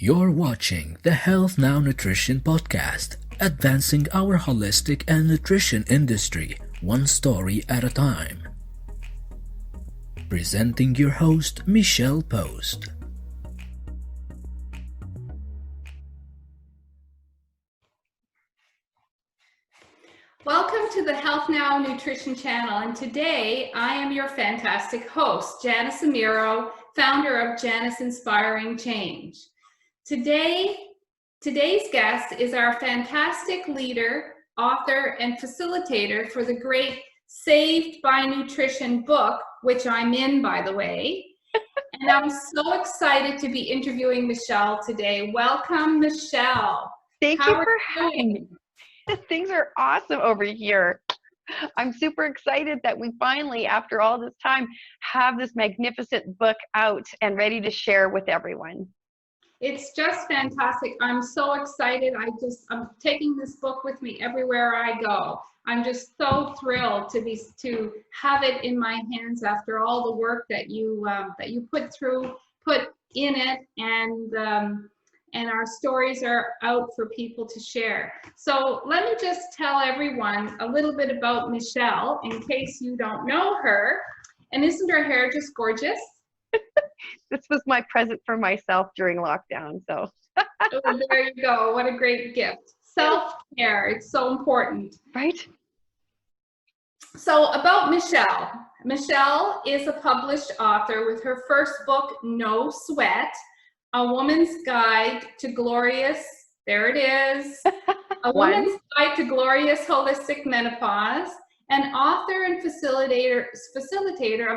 You're watching the Health Now Nutrition Podcast, advancing our holistic and nutrition industry one story at a time. Presenting your host, Michelle Post. Welcome to the Health Now Nutrition Channel, and today I am your fantastic host, Janice Amiro, founder of Janice Inspiring Change. Today's guest is our fantastic leader, author, and facilitator for the great Saved by Nutrition book, which I'm in, by the way. And I'm so excited to be interviewing Michelle today. Welcome, Michelle. Thank you for having me. Things are awesome over here. I'm super excited that we finally, after all this time, have this magnificent book out and ready to share with everyone. It's just fantastic. I'm so excited. I'm taking this book with me everywhere I go. I'm just so thrilled to have it in my hands after all the work that you put in it, and our stories are out for people to share. So let me just tell everyone a little bit about Michelle in case you don't know her. And isn't her hair just gorgeous? This was my present for myself during lockdown. So Oh, there you go. What a great gift. Self-care. It's so important. Right? So about Michelle. Michelle is a published author with her first book, No Sweat, A Woman's Guide to Glorious, there it is, A Woman's Guide to Glorious Holistic Menopause, and author and facilitator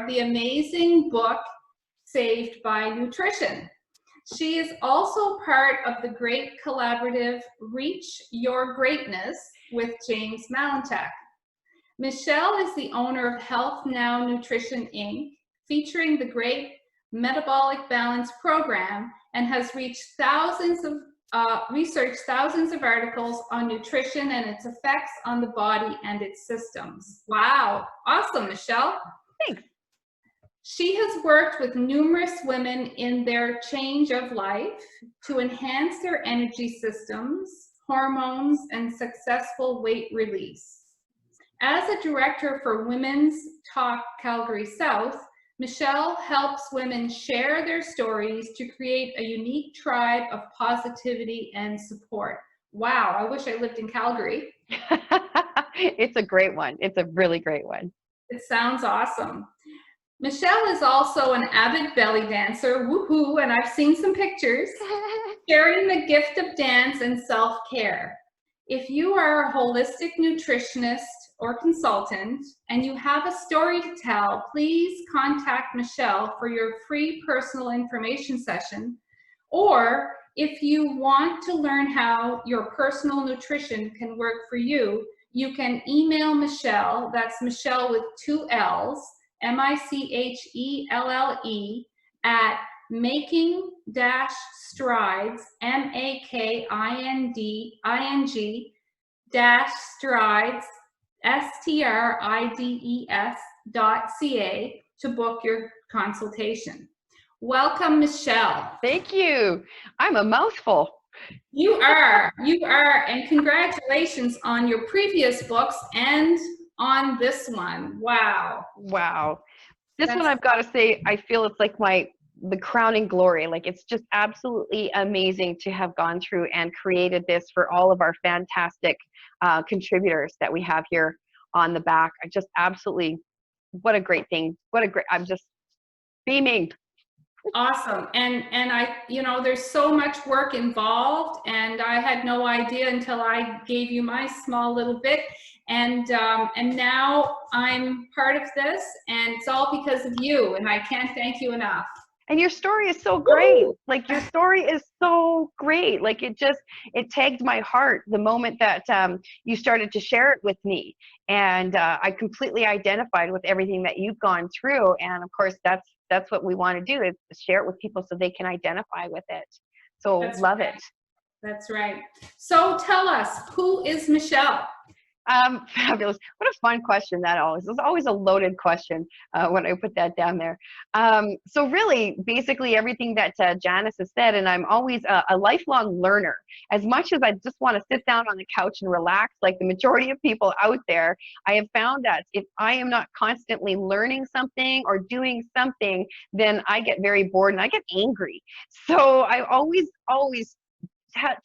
of the amazing book, Saved by Nutrition. She is also part of the great collaborative Reach Your Greatness with James Malinchak. Michelle is the owner of Health Now Nutrition Inc., featuring the Great Metabolic Balance Program, and has researched thousands of articles on nutrition and its effects on the body and its systems. Wow, awesome, Michelle. Thanks. She has worked with numerous women in their change of life to enhance their energy systems, hormones, and successful weight release. As a director for Women's Talk Calgary South, Michelle helps women share their stories to create a unique tribe of positivity and support. Wow, I wish I lived in Calgary. It's a great one. It's a really great one. It sounds awesome. Michelle is also an avid belly dancer, woohoo, and I've seen some pictures, sharing the gift of dance and self-care. If you are a holistic nutritionist or consultant and you have a story to tell, please contact Michelle for your free personal information session. Or if you want to learn how your personal nutrition can work for you, you can email Michelle, that's Michelle with 2 L's, Michelle, at making-strides, makinding-strides, strides.ca to book your consultation. Welcome, Michelle. Thank you. I'm a mouthful. You are, and congratulations on your previous books and on this one. Wow. This one, I've got to say, I feel it's like the crowning glory. Like, it's just absolutely amazing to have gone through and created this for all of our fantastic contributors that we have here on the back. I just absolutely, what a great thing. I'm just beaming. Awesome. And there's so much work involved, and I had no idea until I gave you my small little bit. And now I'm part of this, and it's all because of you, and I can't thank you enough. And your story is so great. Like, your story is so great. Like, it tagged my heart the moment that you started to share it with me. And I completely identified with everything that you've gone through. And of course, that's what we want to do, is share it with people so they can identify with it. So love it. That's right. So tell us, who is Michelle? Fabulous. What a fun question that always. It's always a loaded question when I put that down there. So really, basically everything that Janice has said, and I'm always a lifelong learner. As much as I just want to sit down on the couch and relax, like the majority of people out there, I have found that if I am not constantly learning something or doing something, then I get very bored and I get angry. So I always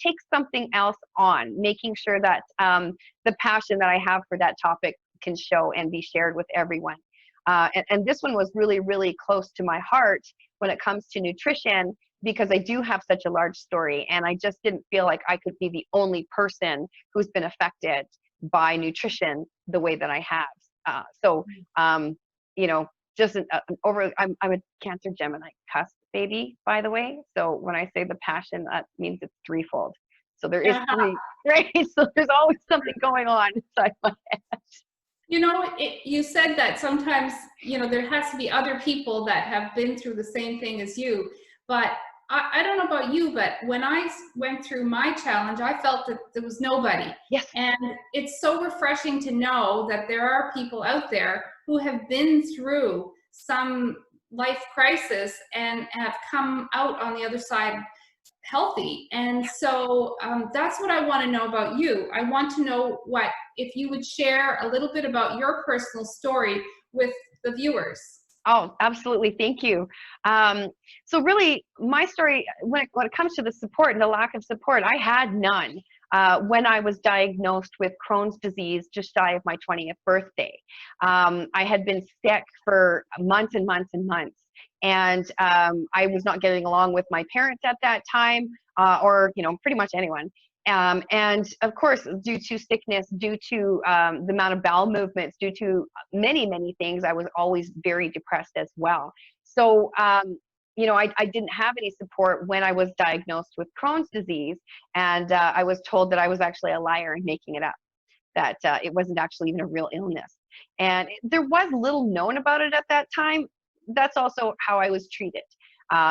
take something else on, making sure that the passion that I have for that topic can show and be shared with everyone. And this one was really, really close to my heart when it comes to nutrition, because I do have such a large story, and I just didn't feel like I could be the only person who's been affected by nutrition the way that I have. You know, just I'm a Cancer Gemini cusp baby, by the way. So when I say the passion, that means it's threefold. So there is three, right? So there's always something going on inside my head. You know, you said that sometimes, you know, there has to be other people that have been through the same thing as you. But I don't know about you, but when I went through my challenge, I felt that there was nobody. Yes. And it's so refreshing to know that there are people out there who have been through some life crisis and have come out on the other side healthy. And so that's what I want to know about you. I want to know if you would share a little bit about your personal story with the viewers. Oh, absolutely. Thank you. So really, my story, when it comes to the support and the lack of support, I had none when I was diagnosed with Crohn's disease just shy of my 20th birthday. I had been sick for months and months and months. And I was not getting along with my parents at that time, or, you know, pretty much anyone. And of course, due to sickness, due to the amount of bowel movements, due to many, many things, I was always very depressed as well. So, you know, I didn't have any support when I was diagnosed with Crohn's disease. And I was told that I was actually a liar and making it up, that it wasn't actually even a real illness. And there was little known about it at that time. That's also how I was treated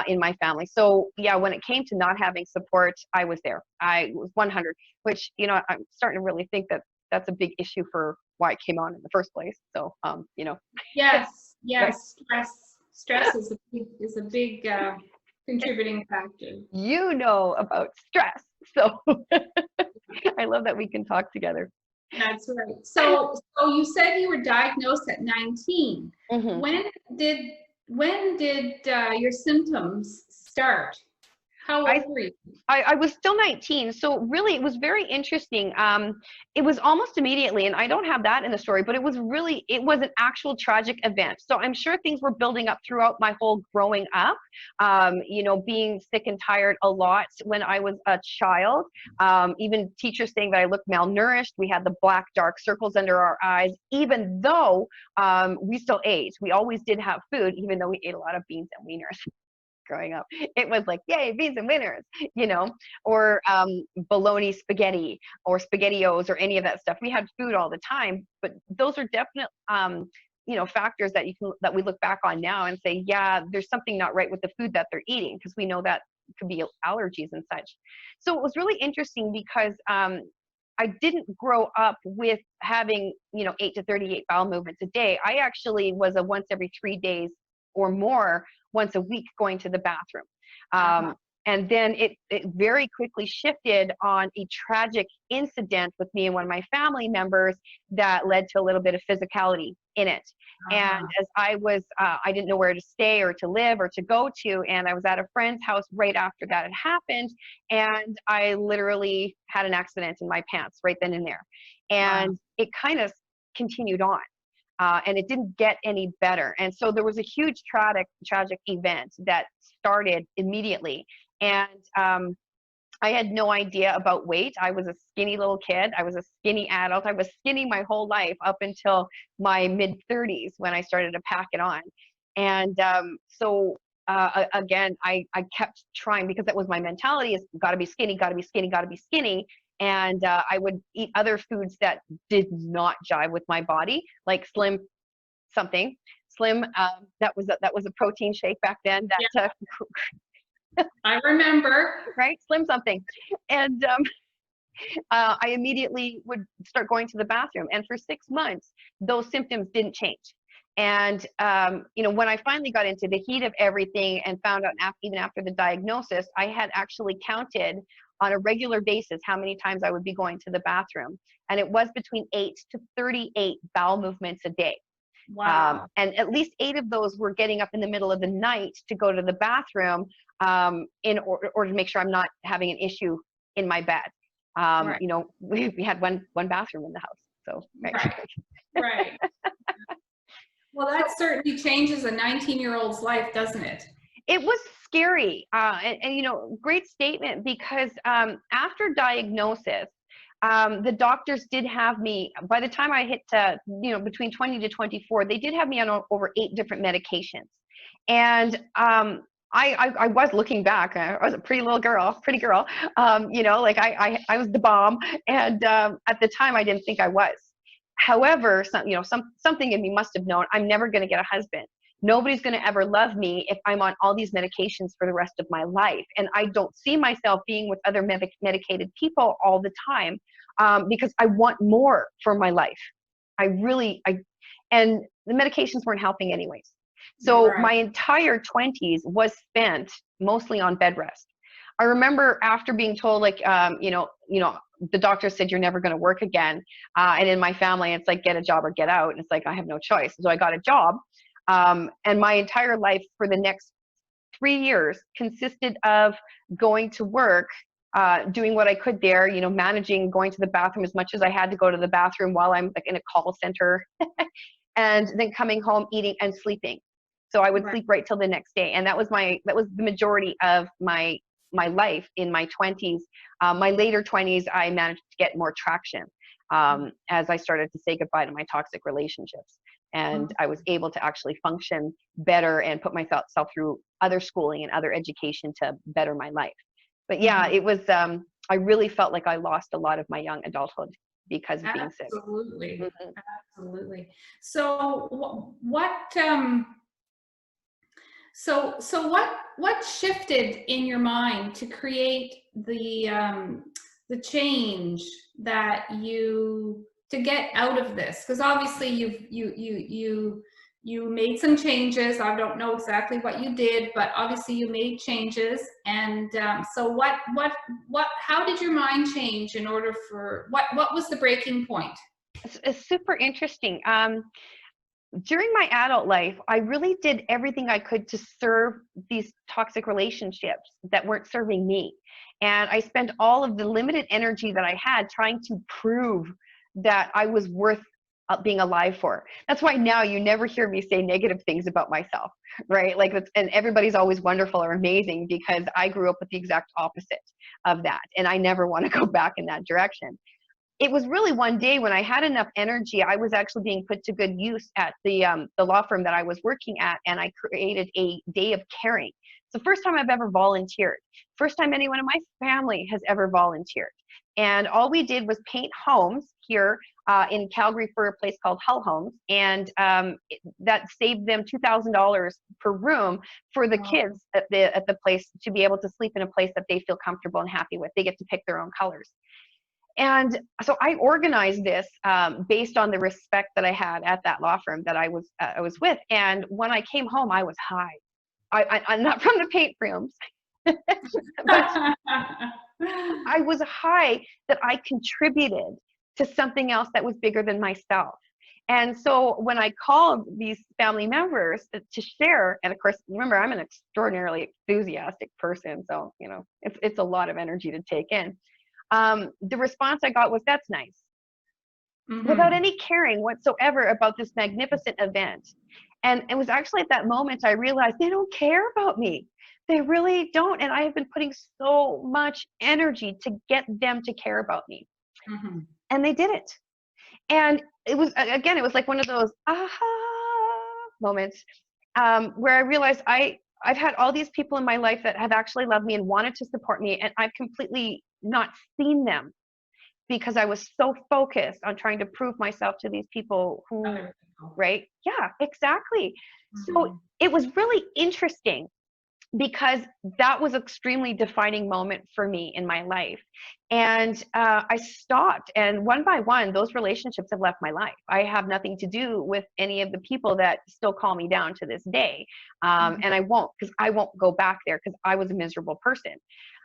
in my family. So yeah, when it came to not having support, I was there. I was 100, which, you know, I'm starting to really think that that's a big issue for why it came on in the first place. So, you know. Yes, stress is a big contributing factor. You know about stress. So I love that we can talk together. That's right. So you said you were diagnosed at 19. Mm-hmm. When did your symptoms start? How old were you? I was still 19. So really, it was very interesting. It was almost immediately, and I don't have that in the story, but it was an actual tragic event. So I'm sure things were building up throughout my whole growing up, you know, being sick and tired a lot when I was a child. Even teachers saying that I looked malnourished. We had the black, dark circles under our eyes, even though we still ate. We always did have food, even though we ate a lot of beans and wieners. Growing up, it was like, yay, beans and wieners, you know, or bologna spaghetti or spaghettios or any of that stuff. We had food all the time, but those are definite, you know, factors that we look back on now and say, yeah, there's something not right with the food that they're eating, because we know that could be allergies and such. So it was really interesting because I didn't grow up with having, you know, 8 to 38 bowel movements a day. I actually was a once every 3 days or more, once a week, going to the bathroom. And then it very quickly shifted on a tragic incident with me and one of my family members that led to a little bit of physicality in it. And as I didn't know where to stay or to live or to go to, and I was at a friend's house right after that had happened, and I literally had an accident in my pants right then and there. And it kind of continued on. And it didn't get any better. And so there was a huge tragic event that started immediately. And I had no idea about weight. I was a skinny little kid. I was a skinny adult. I was skinny my whole life up until my mid-30s when I started to pack it on. And again, I kept trying, because that was my mentality, is gotta be skinny, gotta be skinny, gotta be skinny. And I would eat other foods that did not jive with my body, like Slim something. Slim, that was a protein shake back then. I remember. Right, Slim something. And I immediately would start going to the bathroom. And for 6 months, those symptoms didn't change. And, when I finally got into the heat of everything and found out even after the diagnosis, I had actually counted on a regular basis how many times I would be going to the bathroom. And it was between 8 to 38 bowel movements a day. Wow. And at least 8 of those were getting up in the middle of the night to go to the bathroom in order to make sure I'm not having an issue in my bed. Right. We had one bathroom in the house. So, Right. Right. Well, that certainly changes a 19-year-old's life, doesn't it? It was scary. Great statement, because after diagnosis, the doctors did have me, by the time I hit, between 20 to 24, they did have me on over 8 different medications. And I was looking back, I was a pretty girl. I was the bomb. And at the time I didn't think I was. However, something in me must have known I'm never going to get a husband. Nobody's going to ever love me if I'm on all these medications for the rest of my life. And I don't see myself being with other medicated people all the time, because I want more for my life. And the medications weren't helping anyways. So Right. my entire 20s was spent mostly on bed rest. I remember after being told, the doctor said you're never going to work again. And in my family, it's like, get a job or get out. And it's like, I have no choice. So I got a job. And my entire life for the next 3 years consisted of going to work, doing what I could there, managing going to the bathroom as much as I had to go to the bathroom while I'm like in a call center, and then coming home, eating and sleeping. So I would Right. sleep right till the next day. And that was the majority of my life in my 20s. My later 20s, I managed to get more traction as I started to say goodbye to my toxic relationships. And I was able to actually function better and put myself through other schooling and other education to better my life. But yeah, it was, I really felt like I lost a lot of my young adulthood because of being sick. Absolutely. Mhm. Absolutely. So what shifted in your mind to create the change that to get out of this? Because obviously you made some changes. I don't know exactly what you did, but obviously you made changes. And so how did your mind change in order for what was the breaking point? It's super interesting. During my adult life, I really did everything I could to serve these toxic relationships that weren't serving me. And I spent all of the limited energy that I had trying to prove that I was worth being alive for. That's why now you never hear me say negative things about myself, right? And everybody's always wonderful or amazing, because I grew up with the exact opposite of that. And I never want to go back in that direction. It was really one day when I had enough energy, I was actually being put to good use at the law firm that I was working at, and I created a day of caring. It's the first time I've ever volunteered. First time anyone in my family has ever volunteered. And all we did was paint homes here in Calgary for a place called Hull Homes, and that saved them $2,000 per room for the kids at the place to be able to sleep in a place that they feel comfortable and happy with. They get to pick their own colors. And so I organized this based on the respect that I had at that law firm that I was with. And when I came home, I was high. I'm not from the paint fumes, but I was high that I contributed to something else that was bigger than myself. And so when I called these family members to share, and of course, remember, I'm an extraordinarily enthusiastic person, so it's a lot of energy to take in. The response I got was, "That's nice," without any caring whatsoever about this magnificent event. And it was actually at that moment I realized they don't care about me. They really don't. And I have been putting so much energy to get them to care about me. And they didn't. And it was like one of those aha moments where I realized I've had all these people in my life that have actually loved me and wanted to support me, and I've completely not seen them because I was so focused on trying to prove myself to these people who, right? Yeah, exactly. So it was really interesting because that was an extremely defining moment for me in my life. And I stopped, and one by one, those relationships have left my life. I have nothing to do with any of the people that still call me down to this day. And I won't, because I won't go back there, because I was a miserable person.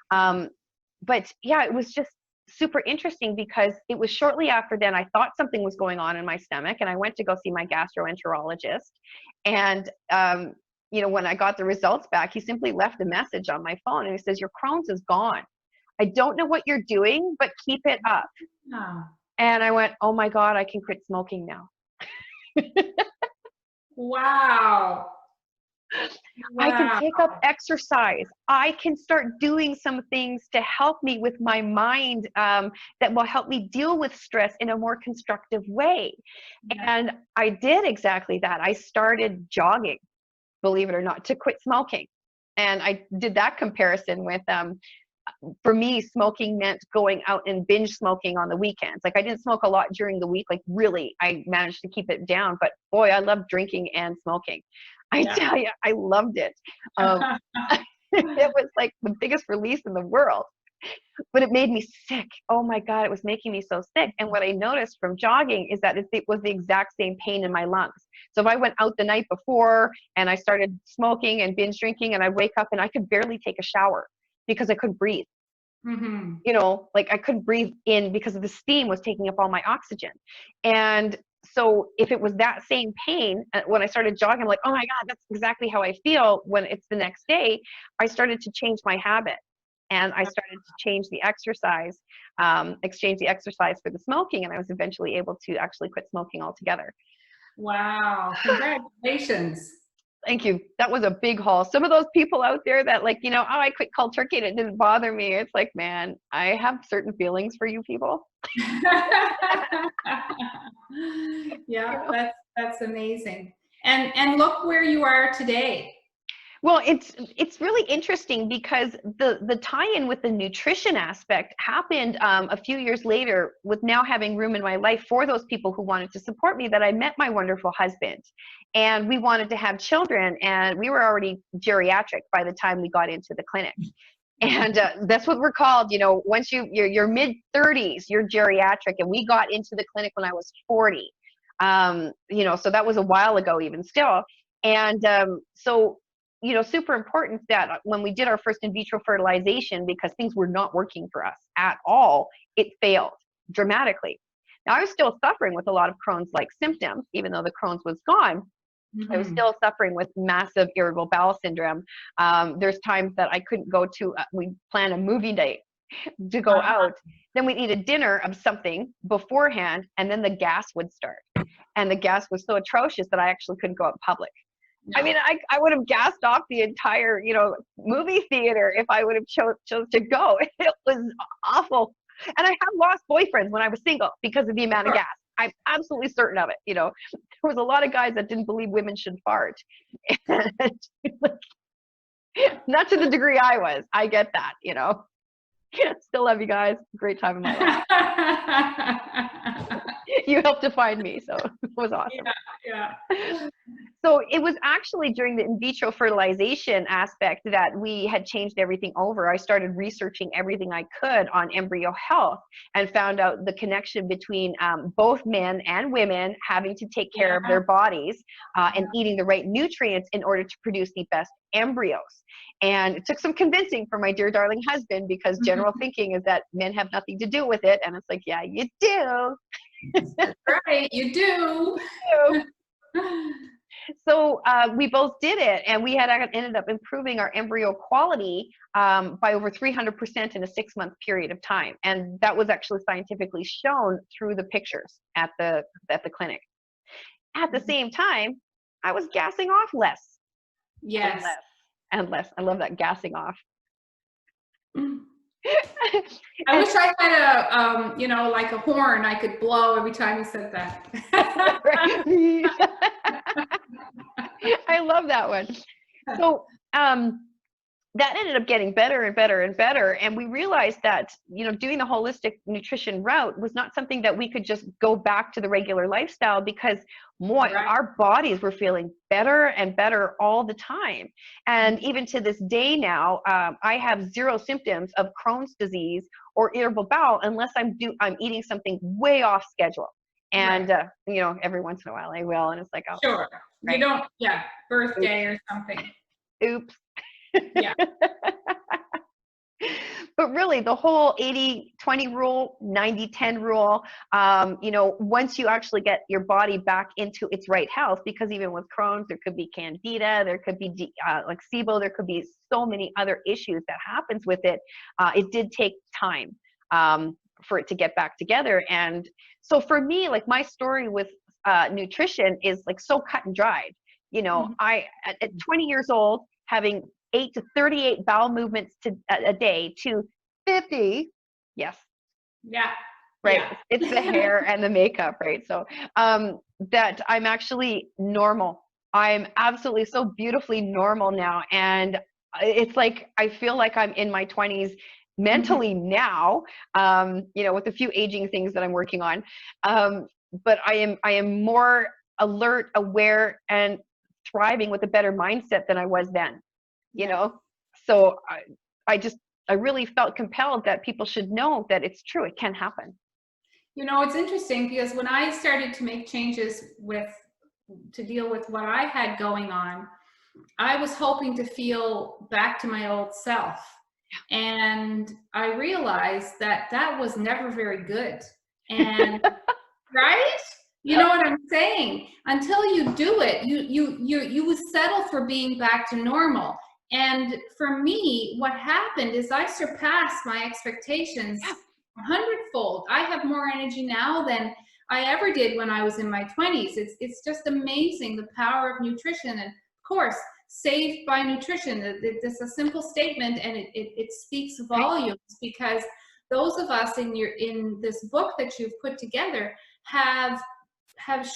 But yeah, it was just super interesting, because it was shortly after then I thought something was going on in my stomach, and I went to go see my gastroenterologist. And when I got the results back, he simply left a message on my phone, and he says, "Your Crohn's is gone. I don't know what you're doing, but keep it up." Oh. And I went, "Oh my God, I can quit smoking now." Wow. I can take up exercise. I can start doing some things to help me with my mind, that will help me deal with stress in a more constructive way. Yeah. And I did exactly that. I started jogging, believe it or not, to quit smoking. And I did that comparison with, for me, smoking meant going out and binge smoking on the weekends. Like, I didn't smoke a lot during the week. Like, really, I managed to keep it down. But boy, I loved drinking and smoking. I tell you, I loved it. It was like the biggest release in the world. But it made me sick. Oh my God, it was making me so sick. And what I noticed from jogging is that it was the exact same pain in my lungs. So if I went out the night before and I started smoking and binge drinking, and I wake up and I could barely take a shower because I couldn't breathe. Mm-hmm. Like, I couldn't breathe in because the steam was taking up all my oxygen. And so if it was that same pain, when I started jogging, I'm like, oh my God, that's exactly how I feel when it's the next day. I started to change my habit, and I started to change the exercise, exchange the exercise for the smoking. And I was eventually able to actually quit smoking altogether. Wow. Congratulations. Thank you. That was a big haul. Some of those people out there that, like, oh, I quit cold turkey and it didn't bother me. It's like, man, I have certain feelings for you people. Yeah, that's amazing. And look where you are today. Well, it's really interesting, because the tie-in with the nutrition aspect happened a few years later, with now having room in my life for those people who wanted to support me, that I met my wonderful husband, and we wanted to have children, and we were already geriatric by the time we got into the clinic. And that's what we're called. Once you're mid-30s, you're geriatric, and we got into the clinic when I was 40. So that was a while ago, even still. And so super important that when we did our first in vitro fertilization, because things were not working for us at all, it failed dramatically. Now, I was still suffering with a lot of Crohn's-like symptoms, even though the Crohn's was gone. I was still suffering with massive irritable bowel syndrome. There's times that I couldn't go to, we plan a movie date to go out. Then we'd eat a dinner of something beforehand, and then the gas would start. And the gas was so atrocious that I actually couldn't go out in public. No. I mean, I would have gassed off the entire, movie theater if I would have chose to go. It was awful. And I have lost boyfriends when I was single because of the amount of gas. I'm absolutely certain of it. There was a lot of guys that didn't believe women should fart. Not to the degree I was. I get that, Still love you guys. Great time in my life. You helped to find me, so it was awesome. Yeah. So it was actually during the in vitro fertilization aspect that we had changed everything over. I started researching everything I could on embryo health, and found out the connection between both men and women having to take care of their bodies and eating the right nutrients in order to produce the best embryos. And it took some convincing for my dear darling husband, because general thinking is that men have nothing to do with it. And it's like, yeah, you do. That's right, you do. So we both did it, and we had ended up improving our embryo quality by over 300% in a 6-month period of time. And that was actually scientifically shown through the pictures at the clinic. At the same time, I was gassing off less. Yes. And less. I love that, gassing off. I wish I had like a horn I could blow every time you said that. I love that one. So that ended up getting better and better and better. And we realized that, you know, doing the holistic nutrition route was not something that we could just go back to the regular lifestyle, because more, Right. our bodies were feeling better and better all the time. And even to this day now, I have zero symptoms of Crohn's disease or irritable bowel unless I'm eating something way off schedule. And, Right. you know, every once in a while I will. And it's like, oh, Sure. right. You don't, yeah, birthday or something. Oops. Yeah. But really, the whole 80-20 rule, 90-10 rule, you know, once you actually get your body back into its right health, because even with Crohn's, there could be candida, there could be like SIBO, there could be so many other issues that happens with it. It did take time for it to get back together. And so for me, like, my story with nutrition is like so cut and dried. You know, I, at 20 years old, having 8 to 38 bowel movements a day to 50. Yes. Yeah. Right. Yeah. It's the hair and the makeup, right? So that I'm actually normal. I'm absolutely so beautifully normal now. And it's like, I feel like I'm in my 20s mentally now, you know, with a few aging things that I'm working on. But I am more alert, aware, and thriving with a better mindset than I was then. You know, so I really felt compelled that people should know that it's true. It can happen. You know, it's interesting because when I started to make changes to deal with what I had going on, I was hoping to feel back to my old self. And I realized that that was never very good. And right? You know what I'm saying? Until you do it, you would settle for being back to normal. And for me, what happened is I surpassed my expectations 100-fold. I have more energy now than I ever did when I was in my 20s. It's just amazing, the power of nutrition. And of course, saved by nutrition. It's a simple statement, and it speaks volumes, because those of us in this book that you've put together have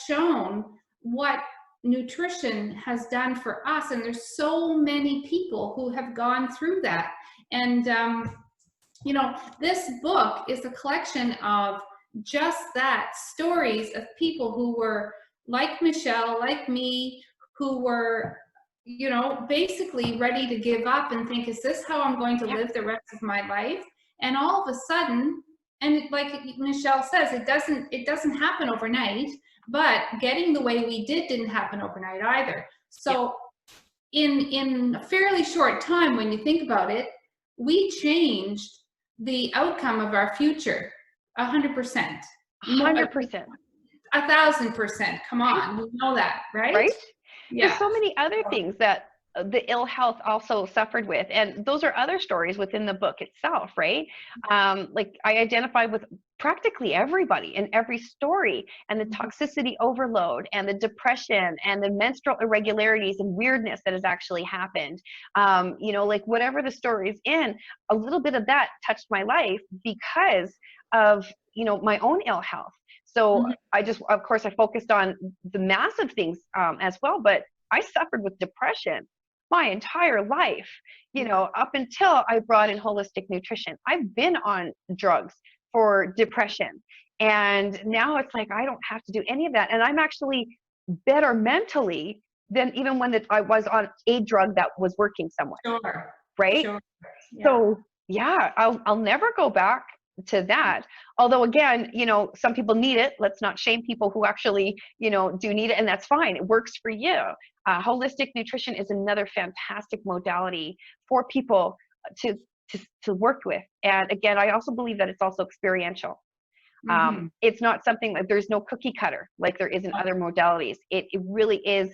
shown what nutrition has done for us. And there's so many people who have gone through that. And you know, this book is a collection of just that, stories of people who were like Michelle, like me, who were, you know, basically ready to give up and think, is this how I'm going to live the rest of my life? And all of a sudden, and like Michelle says, it doesn't happen overnight, but getting the way we didn't happen overnight either. So in a fairly short time, when you think about it, we changed the outcome of our future 100%. 100%. 1,000%. Come on, we know that, right? Right? Yeah. There's so many other things that the ill health also suffered with, and those are other stories within the book itself, right? Like, I identify with practically everybody in every story, and the toxicity overload and the depression and the menstrual irregularities and weirdness that has actually happened. You know, like, whatever the story is in, a little bit of that touched my life because of, you know, my own ill health. So of course, I focused on the massive things as well, but I suffered with depression my entire life, you know, up until I brought in holistic nutrition. I've been on drugs for depression, and now it's like I don't have to do any of that, and I'm actually better mentally than even when I was on a drug that was working somewhere. Sure. Right? Sure. Yeah. So yeah, I'll never go back to that. Although, again, you know, some people need it. Let's not shame people who actually, you know, do need it, and that's fine. It works for you. Holistic nutrition is another fantastic modality for people to work with. And again, I also believe that it's also experiential. It's not something that there's no cookie cutter like there is in other modalities. It really is,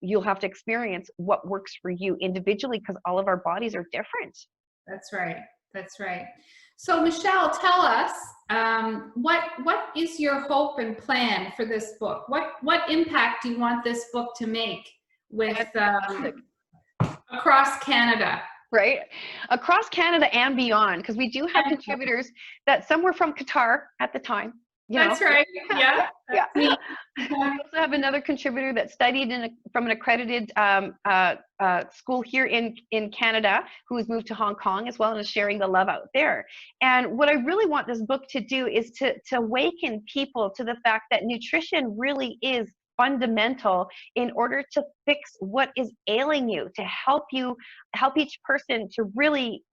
you'll have to experience what works for you individually, because all of our bodies are different. That's right. That's right. So Michelle, tell us, what is your hope and plan for this book? What impact do you want this book to make with across Canada? Right? Across Canada and beyond, because we do have contributors that some were from Qatar at the time. You That's know? right. Yeah, Yeah. that's me. We also have another contributor that studied from an accredited school here in Canada, who has moved to Hong Kong as well and is sharing the love out there. And what I really want this book to do is to awaken people to the fact that nutrition really is fundamental in order to fix what is ailing you, to help each person to really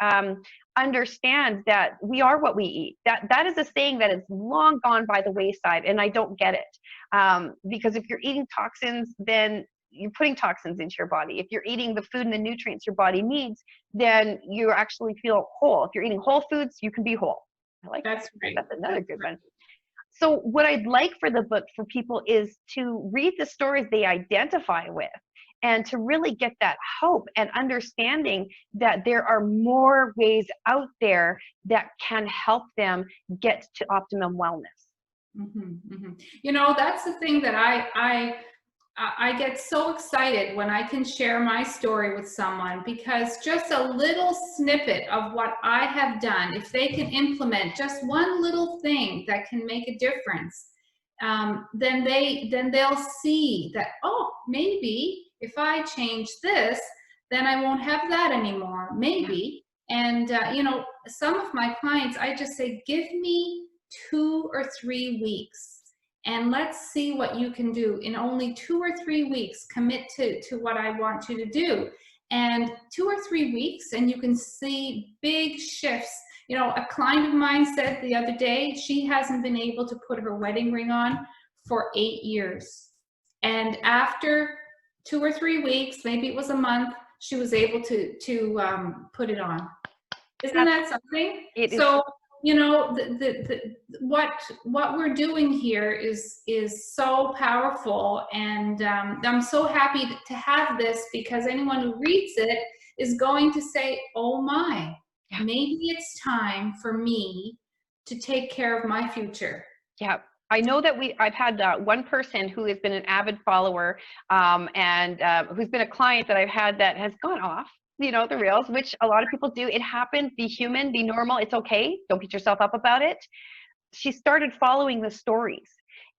understand that we are what we eat. That is a saying that is long gone by the wayside, and I don't get it. Because if you're eating toxins, then you're putting toxins into your body. If you're eating the food and the nutrients your body needs, then you actually feel whole. If you're eating whole foods, you can be whole. I like That's that. right. That's another good one. So what I'd like for the book for people is to read the stories they identify with, and to really get that hope and understanding that there are more ways out there that can help them get to optimum wellness. You know, that's the thing that I get so excited when I can share my story with someone, because just a little snippet of what I have done, if they can implement just one little thing that can make a difference, then they'll see that, oh, maybe if I change this, then I won't have that anymore, maybe. And you know, some of my clients, I just say, give me 2 or 3 weeks, and let's see what you can do in only 2 or 3 weeks. Commit to what I want you to do, and 2 or 3 weeks, and you can see big shifts. You know, a client of mine said the other day she hasn't been able to put her wedding ring on for 8 years, and after 2 or 3 weeks, maybe it was a month, she was able to put it on. Isn't that something? It is. So, you know, what we're doing here is so powerful, and I'm so happy to have this, because anyone who reads it is going to say, oh my, maybe it's time for me to take care of my future. Yeah. I know that I've had one person who has been an avid follower, and who's been a client that I've had that has gone off, you know, the rails, which a lot of people do. It happens. Be human, be normal. It's okay. Don't beat yourself up about it. She started following the stories,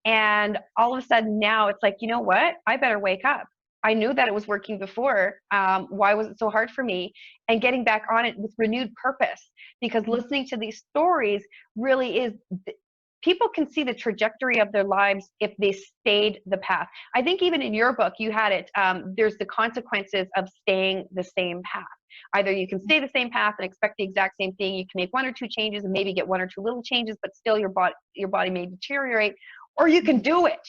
and all of a sudden now it's like, you know what? I better wake up. I knew that it was working before. Why was it so hard for me? And getting back on it with renewed purpose, because listening to these stories really is, people can see the trajectory of their lives if they stayed the path. I think even in your book, you had it, there's the consequences of staying the same path. Either you can stay the same path and expect the exact same thing. You can make 1 or 2 changes and maybe get 1 or 2 little changes, but still your body may deteriorate. Or you can do it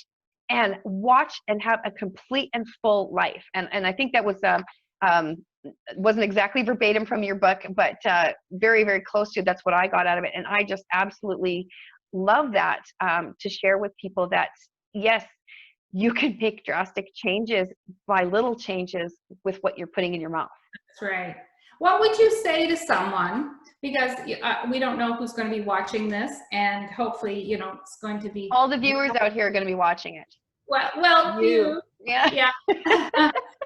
and watch and have a complete and full life. And I think that was, wasn't exactly verbatim from your book, but very, very close to. That's what I got out of it. And I just absolutely love that, to share with people that, yes, you can make drastic changes by little changes with what you're putting in your mouth. That's right. What would you say to someone, because we don't know who's going to be watching this, and hopefully, you know, it's going to be all the viewers out here are going to be watching it. Well, you. Yeah.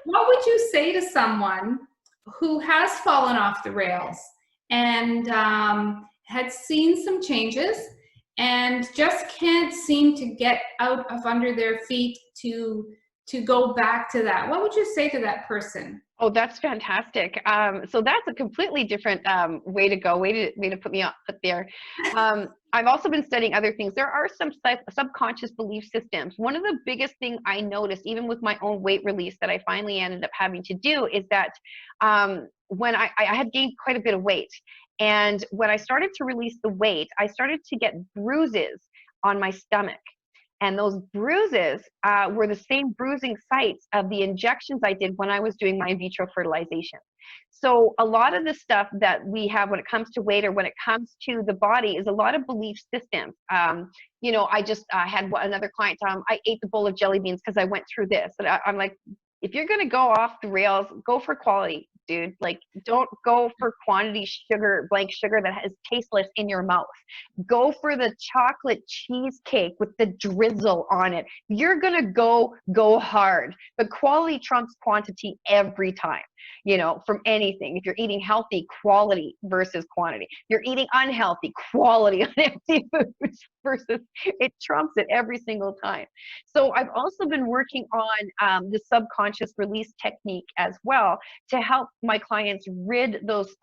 What would you say to someone who has fallen off the rails and had seen some changes and just can't seem to get out of under their feet to go back to that? What would you say to that person? Oh, that's fantastic. So that's a completely different way to go, way to put me up there. I've also been studying other things. There are some subconscious belief systems. One of the biggest things I noticed, even with my own weight release that I finally ended up having to do, is that when I had gained quite a bit of weight, and when I started to release the weight, I started to get bruises on my stomach. And those bruises were the same bruising sites of the injections I did when I was doing my in vitro fertilization. So a lot of the stuff that we have when it comes to weight or when it comes to the body is a lot of belief systems. You know, I just had another client, I ate the bowl of jelly beans because I went through this. And I'm like, if you're going to go off the rails, go for quality. dude. Like, don't go for quantity sugar, blank sugar that is tasteless in your mouth. Go for the chocolate cheesecake with the drizzle on it. You're gonna go hard. But quality trumps quantity every time, you know, from anything. If you're eating healthy, quality versus quantity. You're eating unhealthy, quality unhealthy foods versus, it trumps it every single time. So I've also been working on the subconscious release technique as well to help my clients rid those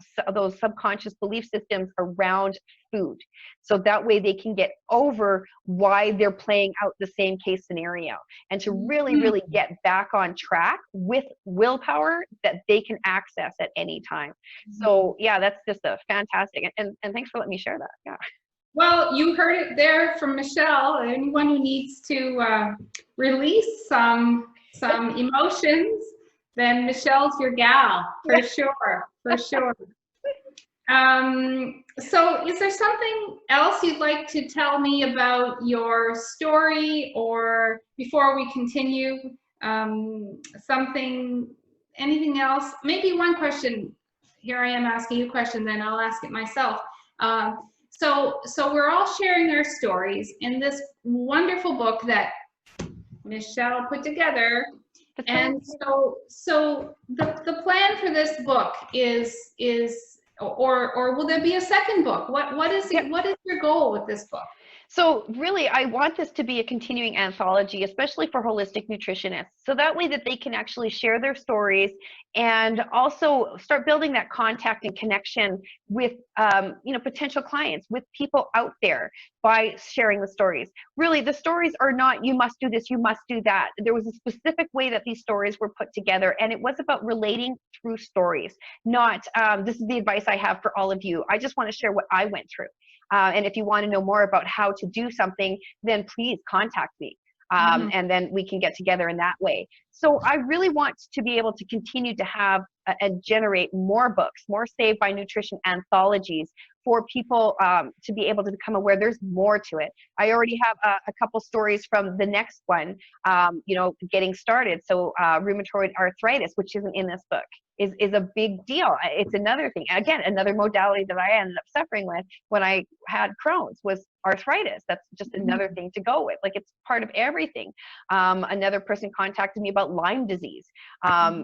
subconscious belief systems around food. So that way they can get over why they're playing out the same case scenario, and to really get back on track with willpower that they can access at any time. So yeah, that's just a fantastic, and thanks for letting me share that. Yeah. Well, you heard it there from Michelle. Anyone who needs to release some emotions, then Michelle's your gal, for sure, for sure. So is there something else you'd like to tell me about your story, or before we continue, anything else? Maybe one question. Here I am asking you a question, then I'll ask it myself. So we're all sharing our stories in this wonderful book that Michelle put together. And so the plan for this book is or will there be a second book? What is your goal with this book? So really, I want this to be a continuing anthology, especially for holistic nutritionists. So that way that they can actually share their stories and also start building that contact and connection with, you know, potential clients, with people out there by sharing the stories. Really, the stories are not, you must do this, you must do that. There was a specific way that these stories were put together, and it was about relating through stories, not, this is the advice I have for all of you. I just want to share what I went through. And if you want to know more about how to do something, then please contact me. And then we can get together in that way. So I really want to be able to continue to have and generate more books, more Saved by Nutrition anthologies for people to be able to become aware there's more to it. I already have a couple stories from the next one, you know, getting started. So rheumatoid arthritis, which isn't in this book, is a big deal. It's another thing. Again, another modality that I ended up suffering with when I had Crohn's was arthritis. That's just another thing to go with. Like, it's part of everything. Another person contacted me about Lyme disease.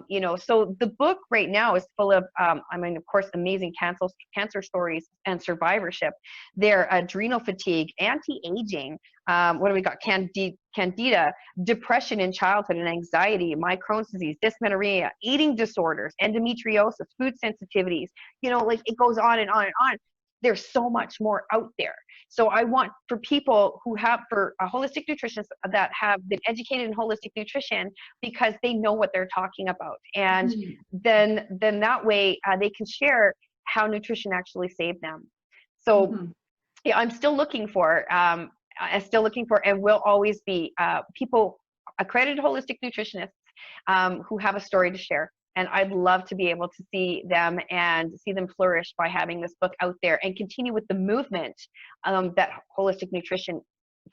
You know, so the book right now is full of, I mean, of course, amazing cancer stories and survivorship. There, adrenal fatigue, anti-aging. What do we got? Candida, depression in childhood and anxiety, my Crohn's disease, dysmenorrhea, eating disorders, endometriosis, food sensitivities. You know, like, it goes on and on and on. There's so much more out there. So I want for people who have, for holistic nutritionists that have been educated in holistic nutrition, because they know what they're talking about. And then that way they can share how nutrition actually saved them. So yeah, I'm still looking for, and will always be people, accredited holistic nutritionists who have a story to share. And I'd love to be able to see them and see them flourish by having this book out there and continue with the movement that holistic nutrition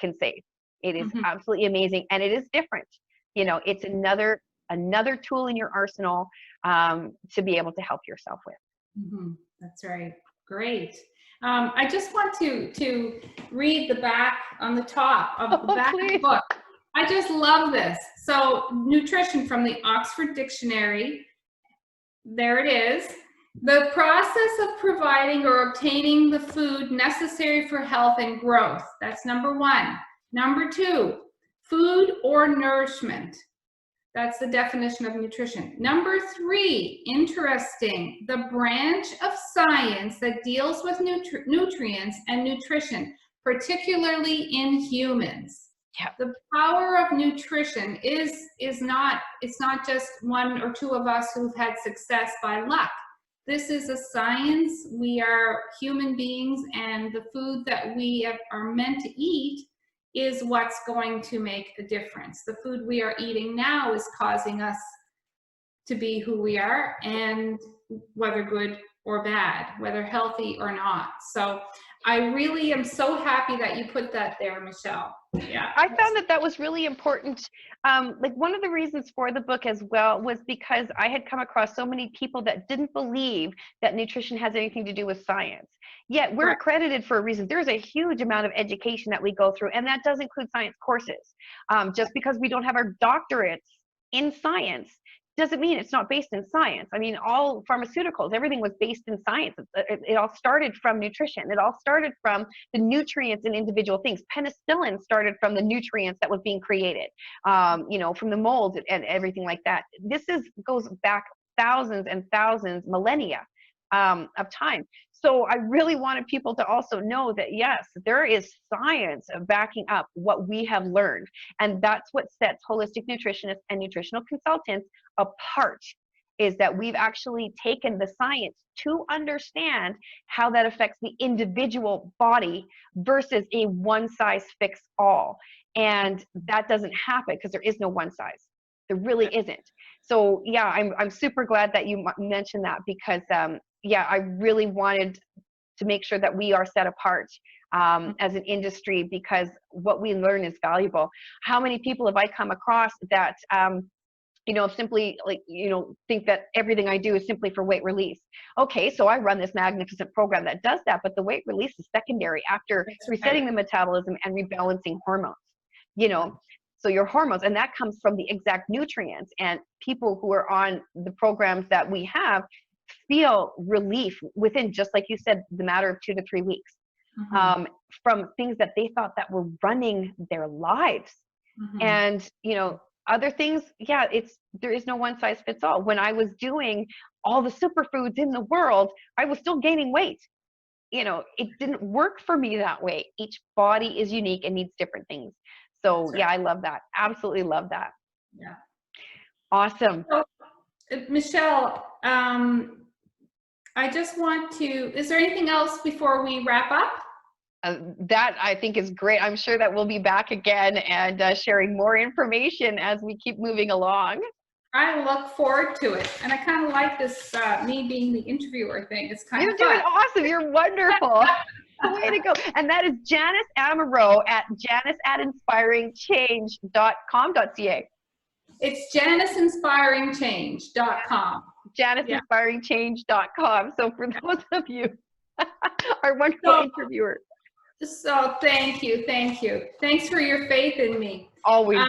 can save. It is absolutely amazing, and it is different. You know, it's another tool in your arsenal to be able to help yourself with. That's right. Great. I just want to read the back on the top of the back of the book. I just love this. So, nutrition from the Oxford Dictionary. There it is. The process of providing or obtaining the food necessary for health and growth. That's number one. Number two, food or nourishment. That's the definition of nutrition. Number three, interesting, the branch of science that deals with nutrients and nutrition, particularly in humans. Yep. The power of nutrition is not, it's not just one or two of us who've had success by luck. This is a science. We are human beings, and the food that we are meant to eat is what's going to make the difference. The food we are eating now is causing us to be who we are, and whether good or bad, whether healthy or not. So I really am so happy that you put that there, Michelle. Yeah. I found that was really important. Like one of the reasons for the book as well was because I had come across so many people that didn't believe that nutrition has anything to do with science. Yet we're accredited for a reason. There's a huge amount of education that we go through, and that does include science courses. Just because we don't have our doctorates in science doesn't mean it's not based in science. I mean, all pharmaceuticals, everything was based in science. It all started from nutrition. It all started from the nutrients in individual things. Penicillin started from the nutrients that was being created, from the mold and everything like that. This goes back thousands and thousands, millennia of time. So I really wanted people to also know that, yes, there is science backing up what we have learned. And that's what sets holistic nutritionists and nutritional consultants apart, is that we've actually taken the science to understand how that affects the individual body versus a one-size-fits-all. And that doesn't happen because there is no one size. There really isn't. So yeah, I'm super glad that you mentioned that, because I really wanted to make sure that we are set apart as an industry, because what we learn is valuable. How many people have I come across that simply think that everything I do is simply for weight release? Okay, so I run this magnificent program that does that, but the weight release is secondary after resetting the metabolism and rebalancing hormones. So your hormones, and that comes from the exact nutrients, and people who are on the programs that we have feel relief within, just like you said, the matter of 2 to 3 weeks, from things that they thought that were running their lives. And other things, there is no one size fits all. When I was doing all the superfoods in the world, I was still gaining weight. It didn't work for me that way. Each body is unique and needs different things. So I love that. Absolutely love that. Yeah. Awesome. So, Michelle, I just want to, is there anything else before we wrap up? That I think is great. I'm sure that we'll be back again and sharing more information as we keep moving along. I look forward to it. And I kind of like this, me being the interviewer thing. It's kind You're of fun. doing awesome. You're wonderful. Way to go. And that is Janice Amaro at janice@inspiringchange.com.ca. It's JaniceInspiringChange.com. JaniceInspiringChange.com. So for those of you, our wonderful interviewer. So thank you. Thanks for your faith in me. Always.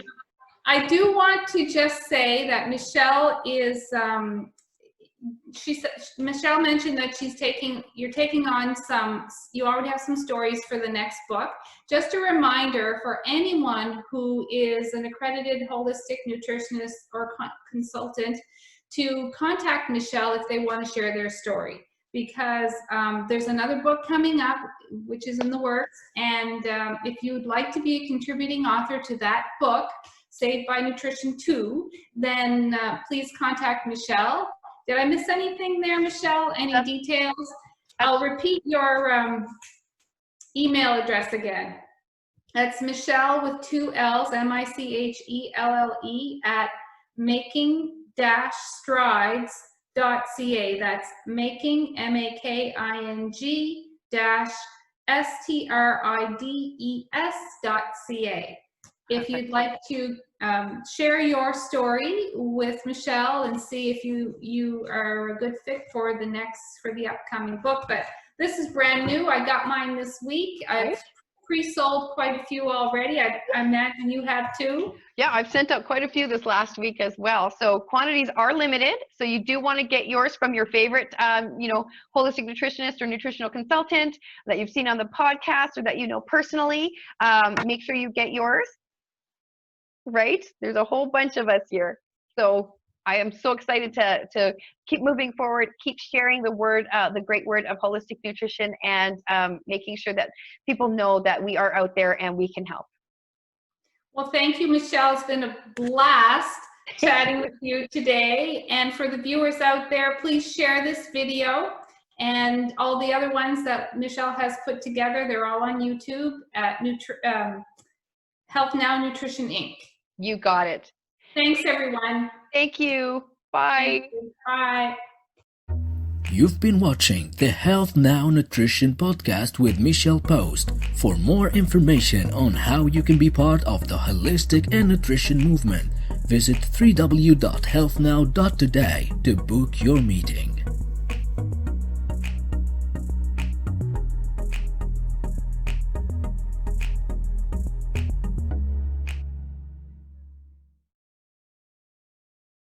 I do want to just say that Michelle is, Michelle mentioned that you're taking on you already have some stories for the next book. Just a reminder for anyone who is an accredited holistic nutritionist or consultant to contact Michelle if they want to share their story, because there's another book coming up which is in the works, and if you'd like to be a contributing author to that book, Saved by Nutrition 2, then please contact Michelle. Did I miss anything there, Michelle? Any details? I'll repeat your email address again. That's Michelle with 2 L's, MICHELLE at making-strides.ca. That's making, MAKING-STRIDES.ca. If you'd like to share your story with Michelle and see if you are a good fit for the upcoming book. But this is brand new. I got mine this week. I've pre-sold quite a few already. I imagine you have too. Yeah, I've sent out quite a few this last week as well. So quantities are limited. So you do want to get yours from your favorite, holistic nutritionist or nutritional consultant that you've seen on the podcast or that you know personally. Make sure you get yours. Right? There's a whole bunch of us here. So I am so excited to keep moving forward, keep sharing the word, the great word of holistic nutrition, and making sure that people know that we are out there and we can help. Well, thank you, Michelle. It's been a blast chatting with you today. And for the viewers out there, please share this video and all the other ones that Michelle has put together. They're all on YouTube at Health Now Nutrition Inc. You got it. Thanks, everyone. Thank you. Bye. Thank you. Bye. You've been watching the Health Now Nutrition Podcast with Michelle Post. For more information on how you can be part of the holistic and nutrition movement, visit www.healthnow.today to book your meeting.